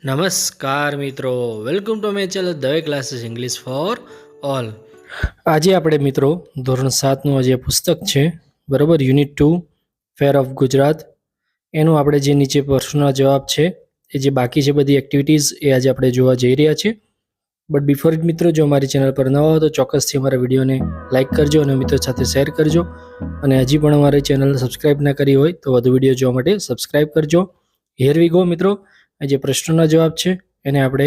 નમસ્કાર મિત્રો, welcome to my channel Dave classes English for all. આજે આપણે મિત્રો ધોરણ 7નું જે પુસ્તક છે બરાબર, યુનિટ 2 ફેર ઓફ ગુજરાત, એનું આપણે જે નીચે પ્રશ્નોના જવાબ છે એ જે બાકી છે બધી એક્ટિવિટીઝ એ આજે આપણે જોવા જઈ રહ્યા છીએ. બટ બિફોર ઇટ મિત્રો, જો અમારી ચેનલ પર નવા હો તો ચોક્કસથી અમારા વિડીયોને લાઇક કરજો અને મિત્રો સાથે શેર કરજો, અને હજી પણ અમારી ચેનલ સબસ્ક્રાઇબ ના કરી હોય તો વધુ વિડીયો જોવા માટે સબસ્ક્રાઇબ કરજો. હિયર વી ગો મિત્રો, આ જે પ્રશ્નોના જવાબ છે એને આપણે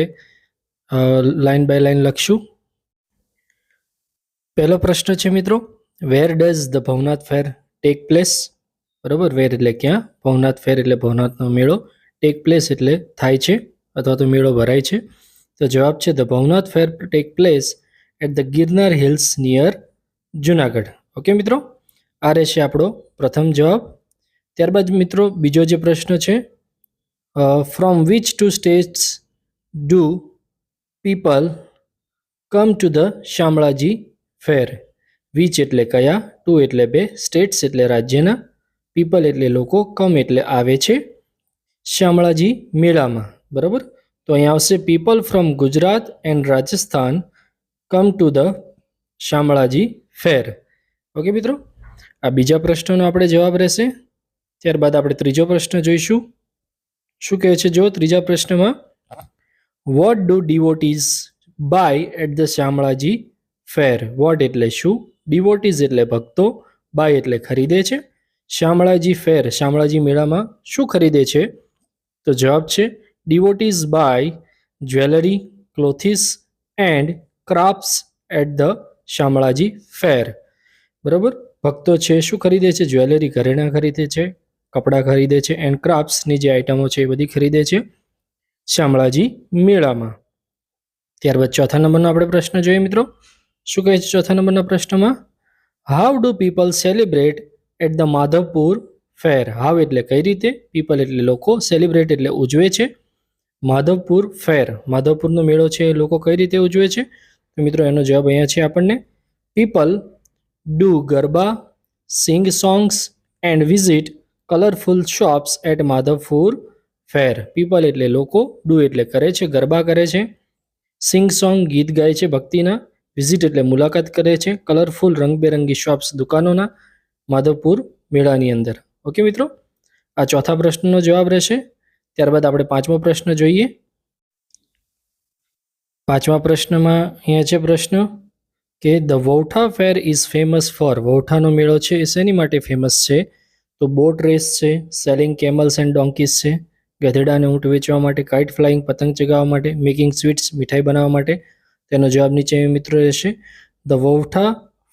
લાઇન બાય લાઇન લખશું. પહેલો પ્રશ્ન છે મિત્રો, where does the Bhavnath fair take place? બરાબર, વેર એટલે ક્યાં, ભવનાથ ફેર એટલે ભવનાથનો મેળો, ટેક પ્લેસ એટલે થાય છે અથવા તો મેળો ભરાય છે. તો જવાબ છે the Bhavnath fair take place at the Girnar hills near Junagadh. Okay મિત્રો, આ રહેશે આપણો પ્રથમ જવાબ. ત્યારબાદ મિત્રો બીજો જે પ્રશ્ન છે, from which two states do people come to the Shamlaji fair? Which એટલે કયા, ટુ એટલે બે, સ્ટેટ્સ એટલે રાજ્યના, પીપલ એટલે લોકો, કમ એટલે આવે છે શામળાજી મેળામાં. બરાબર, તો અહીંયા આવશે people from Gujarat and Rajasthan come to the Shamlaji fair. Okay મિત્રો, આ બીજા પ્રશ્નનો આપણે જવાબ રહેશે. ત્યારબાદ આપણે ત્રીજો પ્રશ્ન જોઈશું. શું કહે છે જો ત્રીજા પ્રશ્નમાં, what do devotees buy at the Shamlaji fair? What એટલે શું, ડિવોટીઝ એટલે ભક્તો, બાય એટલે ખરીદે છે, શામળાજી ફેર શામળાજી મેળામાં શું ખરીદે છે? તો જવાબ છે devotees buy jewellery, clothes and crafts at the Shamlaji fair. બરાબર, ભક્તો છે શું ખરીદે છે? જ્વેલરી, ઘરેણાં ખરીદે છે, કપડાં ખરીદે છે, એન્ડ ક્રાફ્ટ્સની જે આઇટમો છે એ બધી ખરીદે છે શામળાજી મેળામાં. ત્યારબાદ ચોથા નંબરનો આપણે પ્રશ્ન જોઈએ મિત્રો. શું કહે છે ચોથા નંબરના પ્રશ્નમાં, how do people celebrate at the Madhavpur fair? How એટલે કઈ રીતે, પીપલ એટલે લોકો, સેલિબ્રેટ એટલે ઉજવે છે, માધવપુર ફેર માધવપુરનો મેળો છે એ લોકો કઈ રીતે ઉજવે છે? તો મિત્રો એનો જવાબ અહીંયા છે આપણને, people do garba, sing songs and visit colourful shops at Madhavpur fair. People એટલે લોકો, ડુ એટલે કરે છે, ગરબા કરે છે, સિંગ સોંગ ગીત ગાય છે ભક્તિના, વિઝિટ એટલે મુલાકાત કરે છે કલરફુલ રંગબેરંગી શોપ્સ દુકાનોના માધવપુર મેળાની અંદર. ઓકે મિત્રો, આ ચોથા પ્રશ્નનો જવાબ રહેશે. ત્યારબાદ આપણે પાંચમો પ્રશ્ન જોઈએ. પાંચમા પ્રશ્નમાં અહીંયા છે પ્રશ્ન કે the Vautha fair is famous for? વૌઠાનો મેળો છે એ શેની માટે ફેમસ છે? તો બોટ રેસ છે, સેલિંગ કેમલ્સ એન્ડ ડોન્કીઝ છે, ગધેડા અને ઊંટ વેચવા માટે, કાઇટ ફ્લાઇંગ પતંગ ચગાવવા માટે, મેકિંગ સ્વીટ્સ મીઠાઈ બનાવવા માટે. તેનો જવાબ નીચે મિત્રો રહેશે, the Vautha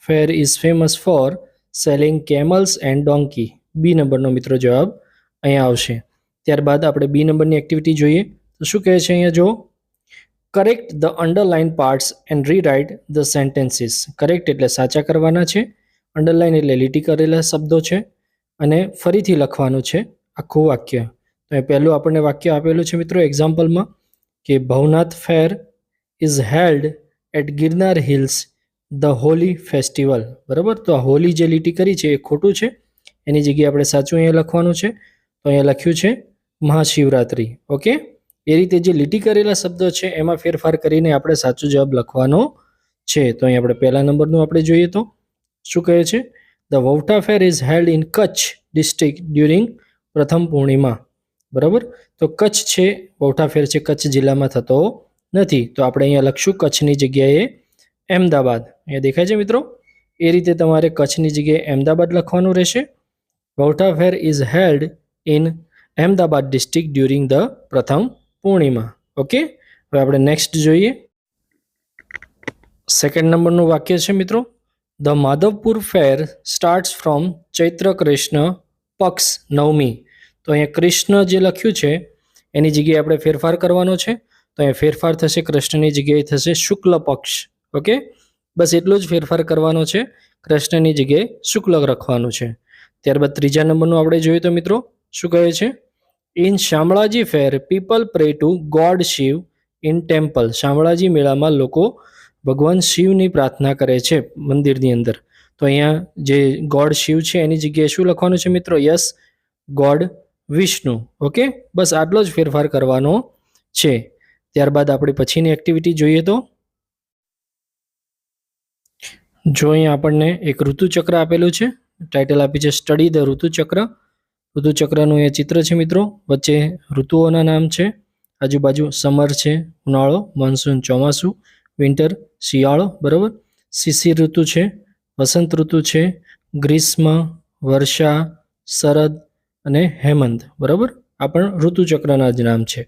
fair is famous for selling camels and donkey. B નંબરનો મિત્રો જવાબ અહીંયા આવશે. ત્યારબાદ આપણે બી નંબરની એક્ટિવિટી જોઈએ. તો શું કહે છે અહીંયા જો, correct the underline parts and rewrite the sentences. Correct એટલે સાચા કરવાના છે, અંડરલાઇન એટલે લીટી કરેલા શબ્દો છે, અને ફરીથી લખવાનું છે આખું વાક્ય. તો એ પહેલું આપણને વાક્ય આપેલું છે મિત્રો એક્ઝામ્પલમાં કે Bhavnath fair is held at Girnar hills the holy festival. બરાબર, તો આ હોલી જે લીટી કરી છે એ ખોટું છે, એની જગ્યાએ આપણે સાચું અહીંયા લખવાનું છે. તો અહીંયા લખ્યું છે મહાશિવરાત્રિ. ઓકે, એ રીતે જે લીટી કરેલા શબ્દો છે એમાં ફેરફાર કરીને આપણે સાચો જવાબ લખવાનો છે. તો અહીં આપણે પહેલા નંબરનું આપણે જોઈએ તો શું કહે છે, the Vautha fair is held in Kutch district during Pratham Purnima. બરાબર, તો કચ્છ છે, વૌઠા ફેર છે કચ્છ જિલ્લામાં થતો નથી, તો આપણે અહીંયા લખશું કચ્છની જગ્યાએ અહેમદાબાદ. અહીંયા દેખાય છે મિત્રો, એ રીતે તમારે કચ્છની જગ્યાએ અહેમદાબાદ લખવાનું રહેશે. Vautha fair is held in Ahmedabad district during the Pratham Purnima. Okay, હવે આપણે નેક્સ્ટ જોઈએ. સેકન્ડ નંબરનું વાક્ય છે મિત્રો, the Madhavpur fair starts from Chaitra Krishna Paksha Navami. તો અહીંયા કૃષ્ણ જે લખ્યું છે એની જગ્યાએ આપણે ફેરફાર કરવાનો છે. તો અહીંયા ફેરફાર થશે, કૃષ્ણની જગ્યાએ થશે શુક્લ પક્ષ. ઓકે, બસ એટલો જ ફેરફાર કરવાનો છે, કૃષ્ણની જગ્યાએ શુક્લ લખવાનું છે. ત્યારબાદ ત્રીજા નંબરનું આપણે જોઈએ તો મિત્રો શું કહે છે, in Shamlaji fair people pray to god Shiv in temple. શામળાજી મેળામાં લોકો ભગવાન શિવની પ્રાર્થના કરે છે મંદિરની અંદર. તો અહીંયા જે ગોડ શિવ છે એની જગ્યાએ શું લખવાનું છે મિત્રો? Yes, God Vishnu. ઓકે, બસ આટલો જ ફેરફાર કરવાનો છે. ત્યારબાદ આપણે પછીની એક્ટિવિટી જોઈએ તો જો અહીં આપણને એક ઋતુચક્ર આપેલું છે, ટાઇટલ આપી છે સ્ટડી ધ ઋતુચક્ર. ઋતુચક્રનું એ ચિત્ર છે મિત્રો, વચ્ચે ઋતુઓના નામ છે, આજુબાજુ સમર છે ઉનાળો, મોન્સૂન ચોમાસું, વિન્ટર શિયાળો, બરાબર, શિશિર ઋતુ છે, વસંત ઋતુ છે, ગ્રીષ્મ, વર્ષા, શરદ અને હેમંત, બરાબર. આ પણ ઋતુચક્રના જ નામ છે.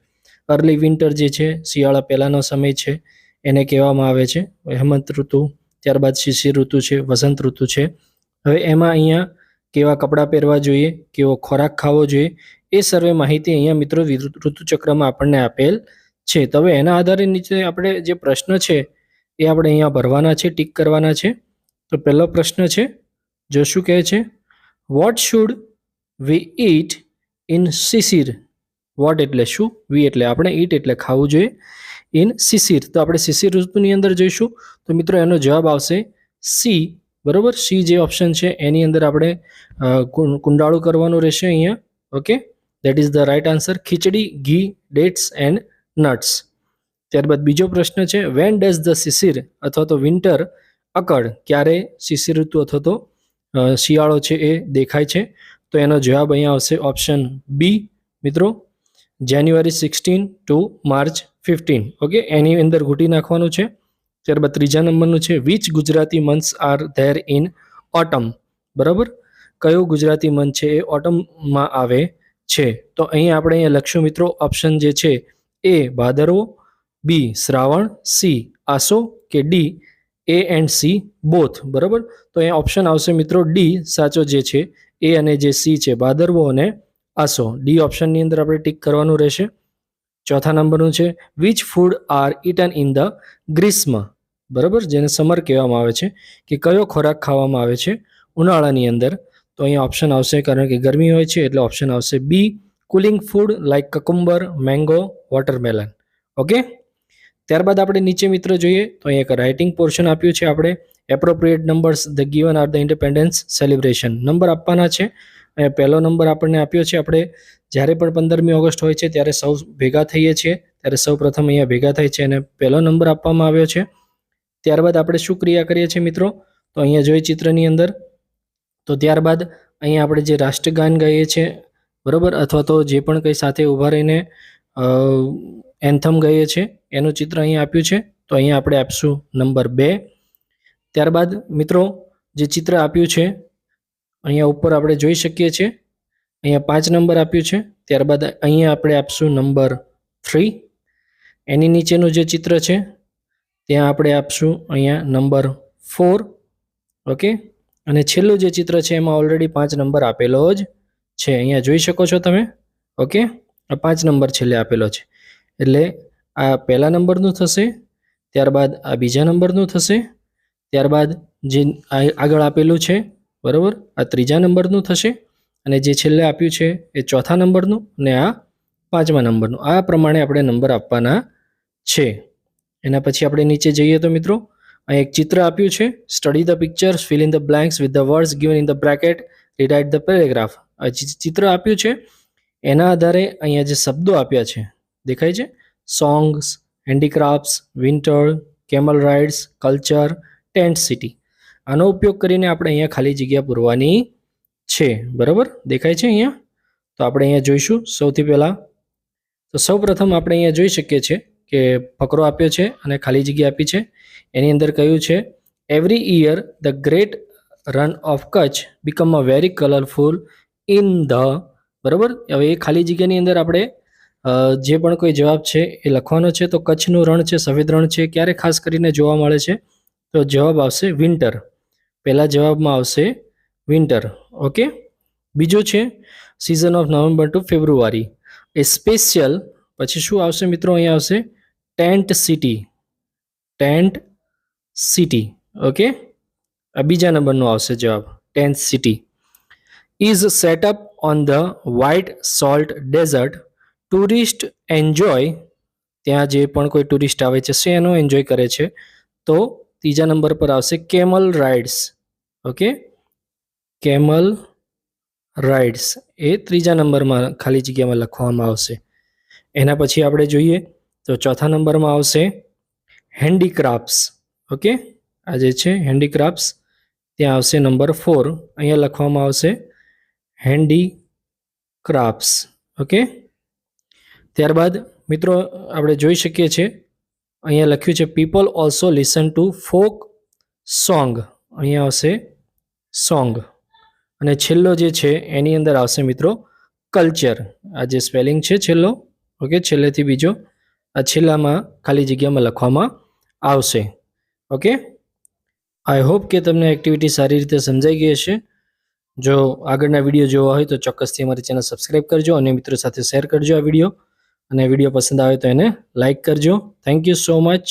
અર્લી વિન્ટર જે છે શિયાળા પહેલાંનો સમય છે એને કહેવામાં આવે છે હેમંત ઋતુ. ત્યારબાદ શિશિર ઋતુ છે, વસંત ઋતુ છે. હવે એમાં અહીંયા કેવા કપડાં પહેરવા જોઈએ, કેવો ખોરાક ખાવો જોઈએ, એ સર્વે માહિતી અહીંયા મિત્રો ઋતુચક્રમાં આપણને આપેલ છે. તો હવે એના આધારે નીચે આપણે જે પ્રશ્ન છે એ આપણે અહીંયા ભરવાના છે, ટીક કરવાના છે. તો પહેલો પ્રશ્ન છે, જો શું કહે છે, what should we eat in Shishir. What એટલે શું, વી એટલે આપણે, ઈટ એટલે ખાવું જોઈએ, ઇન શિશિર તો આપણે શિશિર ઋતુની અંદર જોઈશું. તો મિત્રો એનો જવાબ આવશે સી, બરાબર. સી જે ઓપ્શન છે એની અંદર આપણે કુંડાળું કરવાનું રહેશે અહીંયા. Okay, that is the right answer. Khichdi, ghee, dates and nuts. ત્યારબાદ બીજો પ્રશ્ન છે, વેન ડઝ ધ શિશિર અથવા તો વિન્ટર અકળ. ક્યારે શિશિર ઋતુ અથવા તો શિયાળો છે એ દેખાય છે. તો એનો જવાબ અહીંયા આવશે ઓપ્શન બી મિત્રો, જાન્યુઆરી 16 ટુ માર્ચ 15. ઓકે, એની અંદર ઘૂંટી નાખવાનું છે. ત્યારબાદ ત્રીજા નંબરનું છે, which Gujarati months are there in autumn. બરાબર, કયો ગુજરાતી મંથ છે એ ઓટમમાં આવે છે. તો અહીં આપણે અહીંયા લખશું મિત્રો ઓપ્શન જે છે એ ભાદરવો, બી શ્રાવણ, સી આસો કે D A and C both. બરાબર, તો અહીંયા ઓપ્શન આવશે મિત્રો ડી સાચો જે છે, એ અને જે સી છે ભાદરવો અને આસો. ડી ઓપ્શનની અંદર આપણે ટીક કરવાનું રહેશે. ચોથા નંબરનું છે, which food are eaten in the Grishma. બરાબર, જેને સમર કહેવામાં આવે છે, કે કયો ખોરાક ખાવામાં આવે છે ઉનાળાની અંદર. તો અહીંયા ઓપ્શન આવશે, કારણ કે ગરમી હોય છે એટલે ઓપ્શન આવશે B, cooling food like cucumber, mango, watermelon. Okay, ત્યારબાદ આપણે નીચે મિત્રો જોઈએ તો અહીંયા એક રાઇટિંગ પોર્શન આપ્યું છે. આપણે appropriate numbers the given are the independence celebration. Number આપવાના છે. અહીંયા પહેલો નંબર આપણને આપ્યો છે. આપણે જ્યારે પણ 15મી ઓગસ્ટ હોય છે ત્યારે સૌ ભેગા થઈએ છીએ, ત્યારે સૌ પ્રથમ અહીંયા ભેગા થાય છે અને પહેલો નંબર આપવામાં આવ્યો છે. ત્યારબાદ આપણે શું ક્રિયા કરીએ છીએ મિત્રો, તો અહીંયા જોઈએ ચિત્રની અંદર. તો ત્યારબાદ અહીંયા આપણે જે રાષ્ટ્રગાન ગાઈએ છીએ, બરાબર, અથવા તો જે પણ કંઈ સાથે ઊભા રહીને એન્થમ ગાઈએ છીએ એનું ચિત્ર અહીંયા આપ્યું છે. તો અહીંયા આપણે આપશું નંબર 2. ત્યારબાદ મિત્રો જે ચિત્ર આપ્યું છે અહીંયા ઉપર આપણે જોઈ શકીએ છીએ, અહીંયા 5 નંબર આપ્યું છે. ત્યારબાદ અહીંયા આપણે આપશું નંબર 3. એની નીચેનું જે ચિત્ર છે ત્યાં આપણે આપશું અહીંયા નંબર 4. ઓકે, અને છેલ્લું જે ચિત્ર છે એમાં ઓલરેડી 5 નંબર આપેલો જ છે, અહીંયા જોઈ શકો છો તમે. ઓકે, આ 5 નંબર છેલ્લે આપેલો છે, એટલે આ પહેલા નંબરનું થશે, ત્યારબાદ આ બીજા નંબરનું થશે, ત્યારબાદ જે આગળ આપેલું છે, બરાબર, આ ત્રીજા નંબરનું થશે, અને જે છેલ્લે આપ્યું છે એ ચોથા નંબરનું, અને આ 5મા નંબરનું. આ પ્રમાણે આપણે નંબર આપવાના છે. એના પછી આપણે નીચે જઈએ તો મિત્રો અહીં એક ચિત્ર આપ્યું છે, study the pictures, fill in the blanks with the words given in the bracket, rewrite the paragraph. આ ચિત્ર આપ્યું છે એના આધારે અહીંયા જે શબ્દો આપ્યા છે દેખાય છે, songs, handicrafts, winter, camel rides, culture, tent city. આનો ઉપયોગ કરીને આપણે અહીંયા ખાલી જગ્યા પૂરવાની છે. બરાબર, દેખાય છે અહીંયા. તો આપણે અહીંયા જોઈશું સૌથી પહેલાં. તો સૌ પ્રથમ આપણે અહીંયા જોઈ શકીએ છીએ કે ફકરો આપ્યો છે અને ખાલી જગ્યા આપી છે. એની અંદર કહ્યું છે, every year the great run of Kutch become a very colourful in the. બરાબર, હવે એ ખાલી જગ્યાની અંદર આપણે જે પણ કોઈ જવાબ છે એ લખવાનો છે. તો કચ્છનું રણ છે, સફેદ રણ છે, ક્યારે ખાસ કરીને જોવા મળે છે, તો જવાબ આવશે વિન્ટર. પહેલા જવાબમાં આવશે વિન્ટર. ઓકે, બીજું છે season of November to February. A special, પછી શું આવશે મિત્રો, અહીંયા આવશે tent city. Tent city. Okay, આ બીજા નંબરનો આવશે જવાબ, tent city. Is setup on the white salt desert. Tourist enjoy, ત્યાં જે પણ કોઈ ટુરિસ્ટ આવે છે શેનો એન્જોય કરે છે, તો ત્રીજા નંબર પર આવશે camel rides. Okay, camel rides એ ત્રીજા નંબરમાં ખાલી જગ્યામાં લખવામાં આવશે. એના પછી આપણે જોઈએ તો ચોથા નંબરમાં આવશે હેન્ડીક્રાફ્ટ્સ. ઓકે, આ જે છે હેન્ડીક્રાફ્ટ્સ, ત્યાં આવશે નંબર 4. અહીંયા લખવામાં આવશે હેન્ડીક્રાફ્ટ્સ. ઓકે, ત્યારબાદ મિત્રો આપણે જોઈ શકીએ છીએ અહીંયા લખ્યું છે people also listen to folk song. અહીંયા આવશે સોંગ. અને છેલ્લો જે છે એની અંદર આવશે મિત્રો કલ્ચર. આ જે સ્પેલિંગ છે છેલ્લો, ઓકે, છેલ્લેથી બીજો, આ છેલ્લામાં ખાલી જગ્યામાં લખવામાં આવશે. ઓકે, આઈ હોપ કે તમને એક્ટિવિટી સારી રીતે સમજાઈ ગઈ હશે. જો આગળના વિડીયો જોવા હોય તો ચોક્કસથી અમારી ચેનલ સબસ્ક્રાઈબ કરજો અને મિત્રો સાથે શેર કરજો આ વિડીયો. અને વિડીયો પસંદ આવે તો એને લાઈક કરજો. Thank you so much.